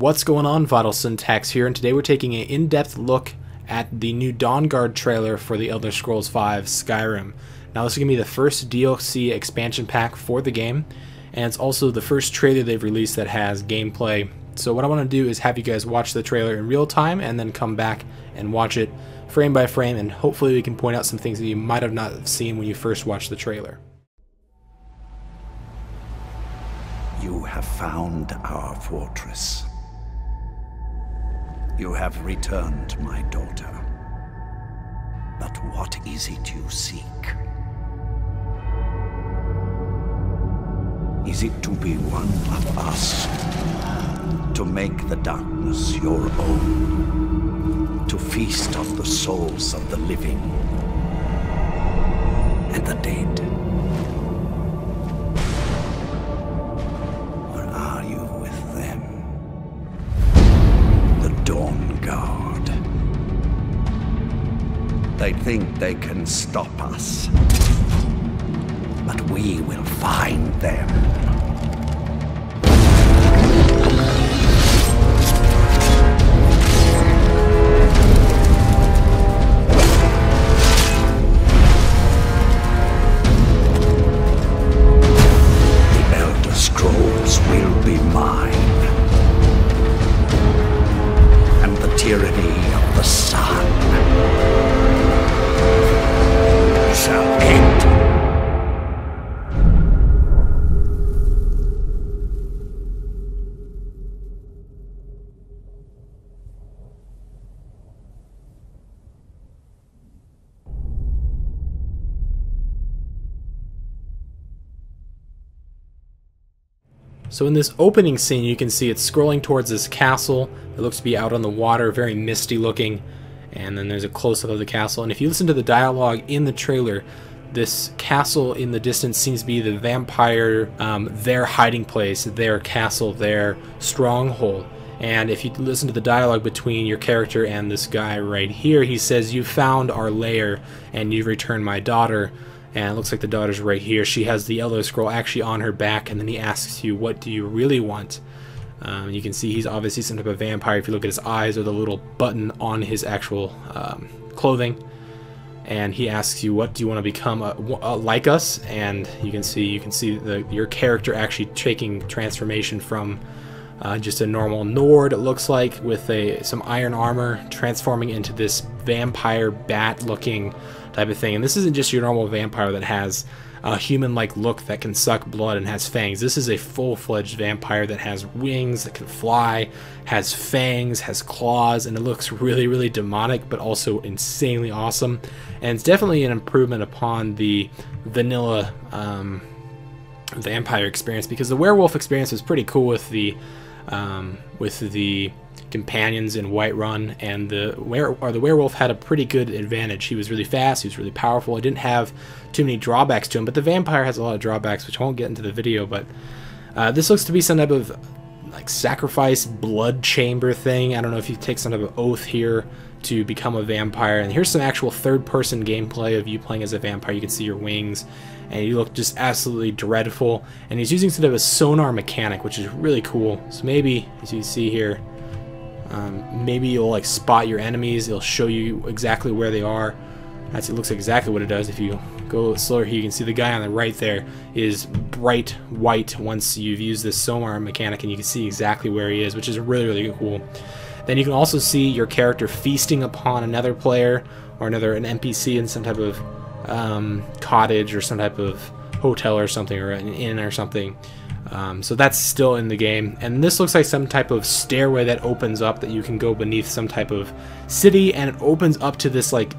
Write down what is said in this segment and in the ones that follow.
What's going on, VitalSyntax here, and today we're taking an in-depth look at the new Dawnguard trailer for the Elder Scrolls V Skyrim. Now this is going to be the first DLC expansion pack for the game, and it's also the first trailer they've released that has gameplay. So what I want to do is have you guys watch the trailer in real time and then come back and watch it frame by frame, and hopefully we can point out some things that you might have not seen when you first watched the trailer. You have found our fortress. You have returned my daughter. But what is it you seek? Is it to be one of us? To make the darkness your own? To feast on the souls of the living and the dead? Or are you with them? The Dawnguard. They think they can stop us, but we will find them. The Elder Scrolls will be mine, and the tyranny of the sun shall end. So in this opening scene, you can see it's scrolling towards this castle. It looks to be out on the water, very misty looking, and then there's a close-up of the castle. And if you listen to the dialogue in the trailer, this castle in the distance seems to be the vampire, their hiding place, their castle, their stronghold. And if you listen to the dialogue between your character and this guy right here, he says, "You found our lair and you've returned my daughter." And it looks like the daughter's right here. She has the Elder Scroll actually on her back, and then he asks you, "What do you really want?" You can see he's obviously some type of vampire if you look at his eyes or the little button on his actual clothing. And he asks you, "What do you want to become like us?" And you can see your character actually taking transformation from just a normal Nord, it looks like, with some iron armor, transforming into this vampire bat-looking type of thing. And this isn't just your normal vampire that has a human-like look that can suck blood and has fangs. This is a full-fledged vampire that has wings, that can fly, has fangs, has claws, and it looks really, really demonic, but also insanely awesome. And it's definitely an improvement upon the vanilla vampire experience, because the werewolf experience was pretty cool with the companions in Whiterun, and the werewolf had a pretty good advantage. He was really fast, he was really powerful, he didn't have too many drawbacks to him, but the vampire has a lot of drawbacks, which I won't get into the video. But this looks to be some type of like sacrifice blood chamber thing. I don't know if you take some type of oath here to become a vampire. And here's some actual third-person gameplay of you playing as a vampire. You can see your wings, and you look just absolutely dreadful. And he's using some type of sonar mechanic, which is really cool. So maybe, as you see here, maybe you'll like spot your enemies. It'll show you exactly where they are. It looks exactly what it does. If you go slower here, you can see the guy on the right there is bright white once you've used this sonar mechanic, and you can see exactly where he is, which is really, really cool. Then you can also see your character feasting upon another player or an NPC in some type of cottage or some type of hotel or something, or an inn or something. So that's still in the game, and this looks like some type of stairway that opens up, that you can go beneath some type of city, and it opens up to this like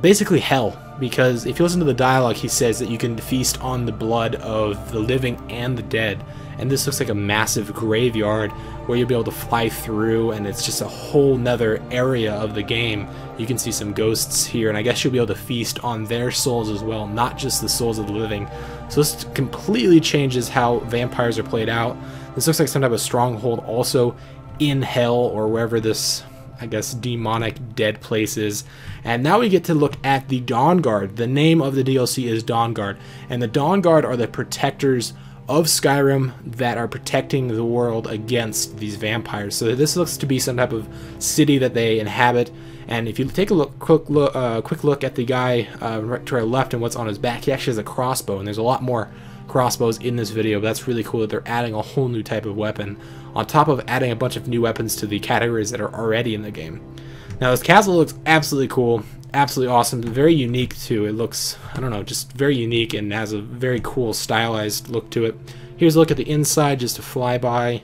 basically hell, because if you listen to the dialogue, he says that you can feast on the blood of the living and the dead. And this looks like a massive graveyard where you'll be able to fly through, and it's just a whole nother area of the game. You can see some ghosts here, and I guess you'll be able to feast on their souls as well, not just the souls of the living. So this completely changes how vampires are played out. This looks like some type of stronghold also in hell, or wherever this, I guess, demonic dead place is. And now we get to look at the Dawnguard. The name of the DLC is Dawnguard, and the Dawnguard are the protectors of Skyrim that are protecting the world against these vampires. So this looks to be some type of city that they inhabit. And if you take a quick look at the guy right to our left and what's on his back, he actually has a crossbow, and there's a lot more crossbows in this video. But that's really cool that they're adding a whole new type of weapon on top of adding a bunch of new weapons to the categories that are already in the game. Now this castle looks absolutely cool, absolutely awesome, very unique too. It looks, I don't know, just very unique and has a very cool stylized look to it. Here's a look at the inside, just a flyby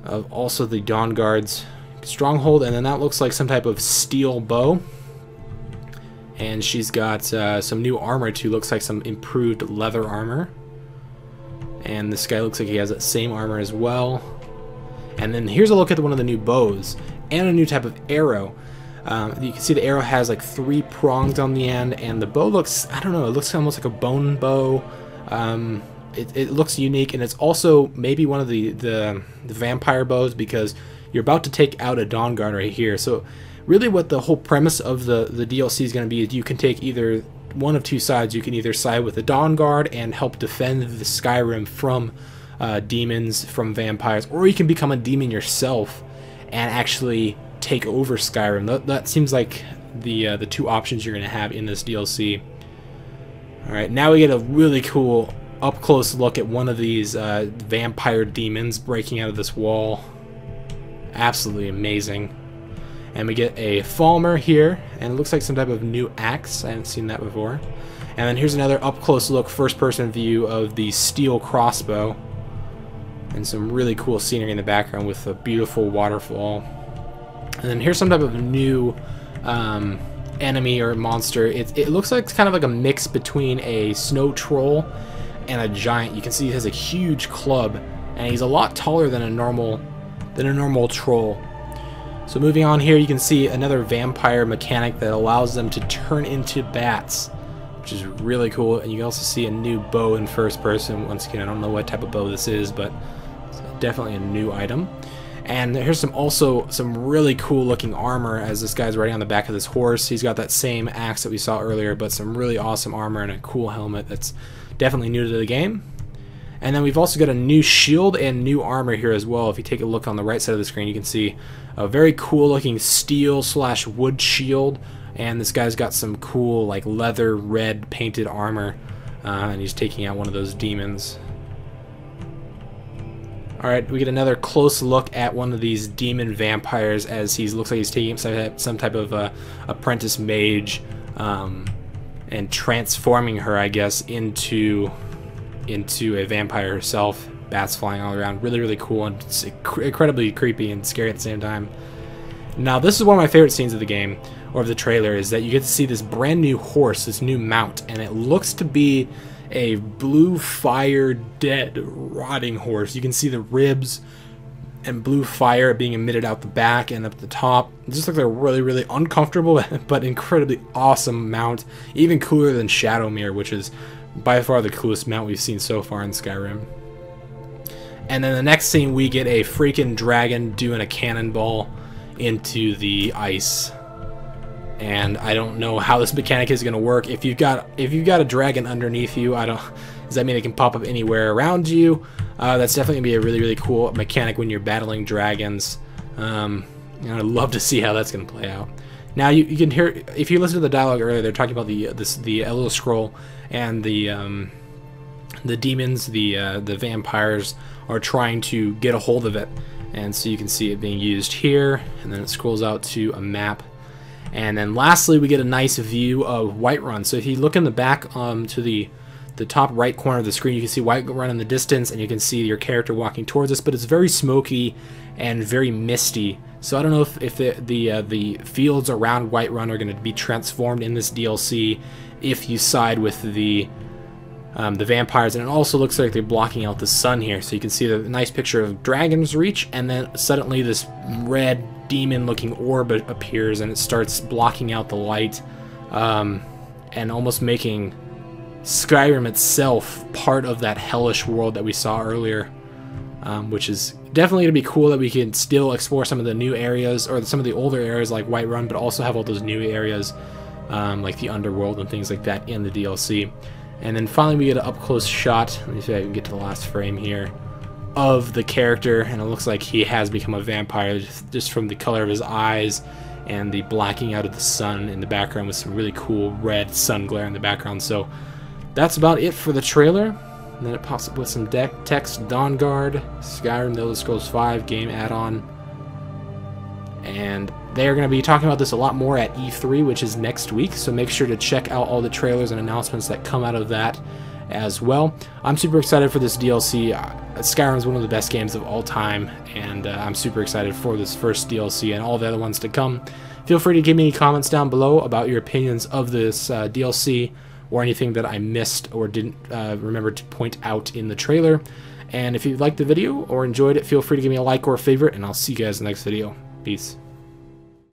of also the Dawnguard's stronghold, and then that looks like some type of steel bow. And she's got some new armor too, looks like some improved leather armor. And this guy looks like he has that same armor as well. And then here's a look at one of the new bows and a new type of arrow. You can see the arrow has like 3 prongs on the end, and the bow looks, I don't know, it looks almost like a bone bow. It looks unique, and it's also maybe one of the vampire bows, because you're about to take out a Dawnguard right here. So really what the whole premise of the DLC is going to be is you can take either one of 2 sides. You can either side with the Dawnguard and help defend the Skyrim from demons, from vampires, or you can become a demon yourself and actually take over Skyrim. That seems like the 2 options you're going to have in this DLC. Alright, now we get a really cool up-close look at one of these vampire demons breaking out of this wall. Absolutely amazing. And we get a Falmer here, and it looks like some type of new axe. I haven't seen that before. And then here's another up-close look, first-person view of the steel crossbow. And some really cool scenery in the background with a beautiful waterfall. And then here's some type of new enemy or monster. It looks like it's kind of like a mix between a snow troll and a giant. You can see he has a huge club, and he's a lot taller than a normal troll. So moving on here, you can see another vampire mechanic that allows them to turn into bats, which is really cool. And you can also see a new bow in first person. Once again, I don't know what type of bow this is, but it's definitely a new item. And here's some really cool looking armor as this guy's riding on the back of this horse. He's got that same axe that we saw earlier, but some really awesome armor and a cool helmet that's definitely new to the game. And then we've also got a new shield and new armor here as well. If you take a look on the right side of the screen, you can see a very cool looking steel / wood shield. And this guy's got some cool like leather red painted armor. And he's taking out one of those demons. Alright, we get another close look at one of these demon vampires as he looks like he's taking some type of apprentice mage and transforming her, I guess, into a vampire herself. Bats flying all around. Really, really cool, and it's incredibly creepy and scary at the same time. Now, this is one of my favorite scenes of the game, or of the trailer, is that you get to see this brand new horse, this new mount, and it looks to be a blue fire dead rotting horse. You can see the ribs and blue fire being emitted out the back and up the top. It just looks like a really, really uncomfortable but incredibly awesome mount, even cooler than Shadowmere, which is by far the coolest mount we've seen so far in Skyrim. And then the next scene, we get a freaking dragon doing a cannonball into the ice. And I don't know how this mechanic is going to work. If you've got a dragon underneath you, does that mean it can pop up anywhere around you? That's definitely going to be a really, really cool mechanic when you're battling dragons. I'd love to see how that's going to play out. Now you can hear, if you listen to the dialogue earlier, they're talking about the Elder Scroll, and the demons, the vampires are trying to get a hold of it. And so you can see it being used here, and then it scrolls out to a map. And then lastly, we get a nice view of Whiterun. So if you look in the back to the top right corner of the screen, you can see Whiterun in the distance, and you can see your character walking towards us, but it's very smoky and very misty. So I don't know if the fields around Whiterun are going to be transformed in this DLC if you side with the vampires. And it also looks like they're blocking out the sun here, so you can see the nice picture of Dragon's Reach, and then suddenly this red demon-looking orb appears, and it starts blocking out the light, and almost making Skyrim itself part of that hellish world that we saw earlier, which is definitely going to be cool that we can still explore some of the new areas, or some of the older areas like Whiterun, but also have all those new areas like the underworld and things like that in the DLC. And then finally we get an up-close shot. Let me see if I can get to the last frame here of the character, and it looks like he has become a vampire just from the color of his eyes and the blacking out of the sun in the background with some really cool red sun glare in the background. So that's about it for the trailer. And then it pops up with some text: Dawnguard, Skyrim, The Elder Scrolls 5 game add-on. And they are going to be talking about this a lot more at E3, which is next week, so make sure to check out all the trailers and announcements that come out of that as well. I'm super excited for this DLC. Skyrim is one of the best games of all time, and I'm super excited for this first DLC and all the other ones to come. Feel free to give me comments down below about your opinions of this DLC, or anything that I missed or didn't remember to point out in the trailer. And if you liked the video or enjoyed it, feel free to give me a like or a favorite, and I'll see you guys in the next video. Peace.